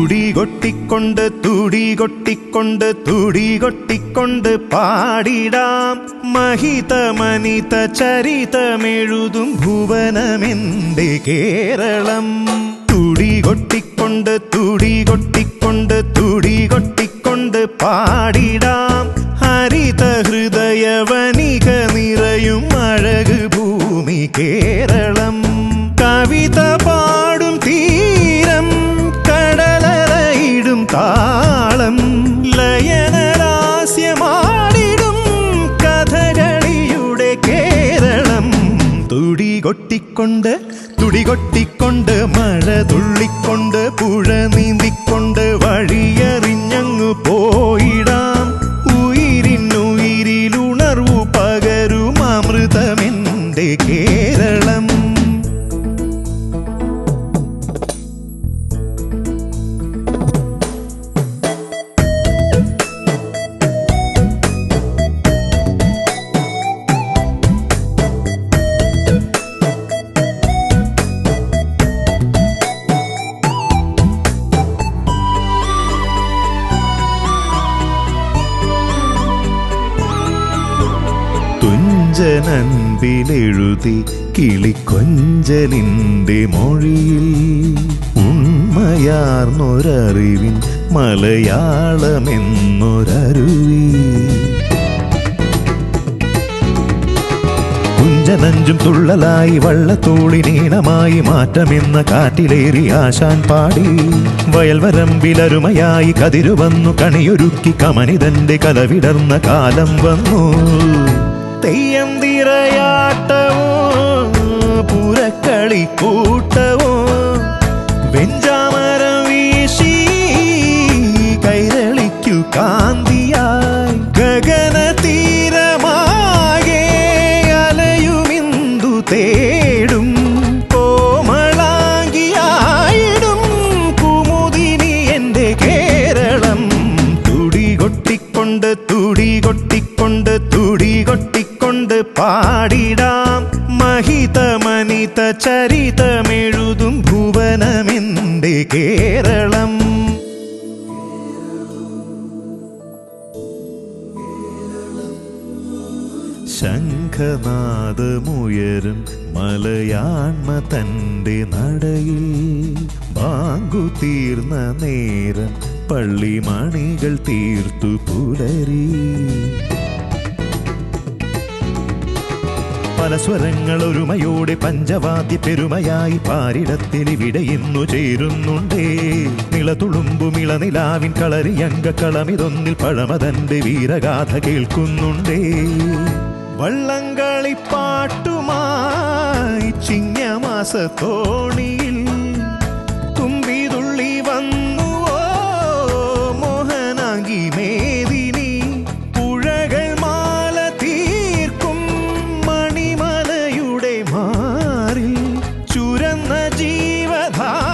തുടികൊട്ടിക്കൊണ്ട് തുടികൊട്ടിക്കൊണ്ട് തുടികൊട്ടിക്കൊണ്ട് പാടിടാം മഹിതമനിത ചരിതമെഴുതും ഭുവനമെന്റെ കേരളം. തുടികൊട്ടിക്കൊണ്ട് തുടികൊട്ടിക്കൊണ്ട് തുടികൊട്ടിക്കൊണ്ട് പാടിടാം ഹരിത ഹൃദയവനിക നിറയും അഴക് ഭൂമി കേരളം. കവിത പാടും തീരം കടലറയിടും താളം ലയനലാസ്യമാടിടും കഥകളിയുടെ കേരളം. തുടികൊട്ടിക്കൊണ്ട് തുടികൊട്ടിക്കൊണ്ട് മഴ തുള്ളിക്കൊണ്ട് പുഴ നീന്തിക്കൊണ്ട് വഴിയറിഞ്ഞങ്ങു പോയിടാം ഉയിരിനുയിരിലുണർവു പകരും അമൃതമെന്റെ കേരളം. തുഞ്ചനൻപിലെഴുതി കിളിക്കൊഞ്ചലിൻ്റെ മൊഴിയിൽ ഉണ്മയാർന്നൊരറിവിൻ മലയാളമെന്നൊരരുവി. കുഞ്ചനഞ്ചും തുള്ളലായി വള്ളത്തോളിനീണമായി മാറ്റമെന്ന കാറ്റിലേറി ആശാൻ പാടി വയൽവരമ്പിലരുമയായി കതിരുവന്നു കണിയൊരുക്കി കമനിതന്റെ കലവിടർന്ന കാലം വന്നു. തെയ്യം തിറയാട്ടവോ പുരക്കളി കൂട്ടവോ വെഞ്ചാമരം വീശി കൈരളിക്കു കാന്തിയായി ഗഗന തീരമാകെ അലയുമിന്ദു തേടും കോമളാങ്കിയായിടും കുമുദിനി എന്റെ കേരളം. തുടികൊട്ടിക്കൊണ്ട് തുടികൊട്ടിക്കൊണ്ട് തുടികൊട്ടിക്കൊണ്ട് പാടിടാം മഹിതമനിത ചരിതമെഴുതും ഭുവനമെന്റെ കേരളം. ശംഖനാദമുയരും മലയാണ്മ തന്റെ നടയിൽ ബാങ്കു തീർന്ന നേരം പള്ളിമണികൾ തീർത്തു പുലരി. പല സ്വരങ്ങൾ ഒരുമയോടെ പഞ്ചവാദ്യ പെരുമയായി പാരിടത്തിൽ ഇവിടെ ഇന്നു ചേരുന്നുണ്ടേ. നിളതുളുമ്പുമിളനിലാവിൻ കളരിയങ്ക കളമിതൊന്നിൽ പഴമതന്റെ വീരഗാഥ കേൾക്കുന്നുണ്ടേ. വള്ളംകളിപ്പാട്ടുമായി ചിങ്ങമാസ തോണിയിൽ തുമ്പിതുള്ളി വന്നുവോ മോഹനാങ്കി മേദിനി. പുഴകൾ മാല തീർക്കും മണിമലയുടെ മാറിൽ ചുരന്ന ജീവധാരയാം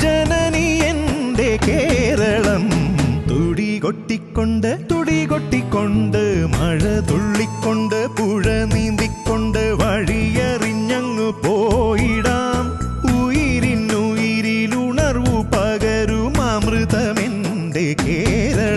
ജനനി എന്റെ കേരളം. തുടികൊട്ടിക്കൊണ്ട് തുടികൊട്ടിക്കൊണ്ട് മഴ തുള്ളിക്കൊണ്ട് പുഴ നീന്തിക്കൊണ്ട് വഴിയറിഞ്ഞങ്ങു പോയിടാം ഉയിരിനുയിരിലുണർവു പകരും അമൃതമെന്റെ കേരളം.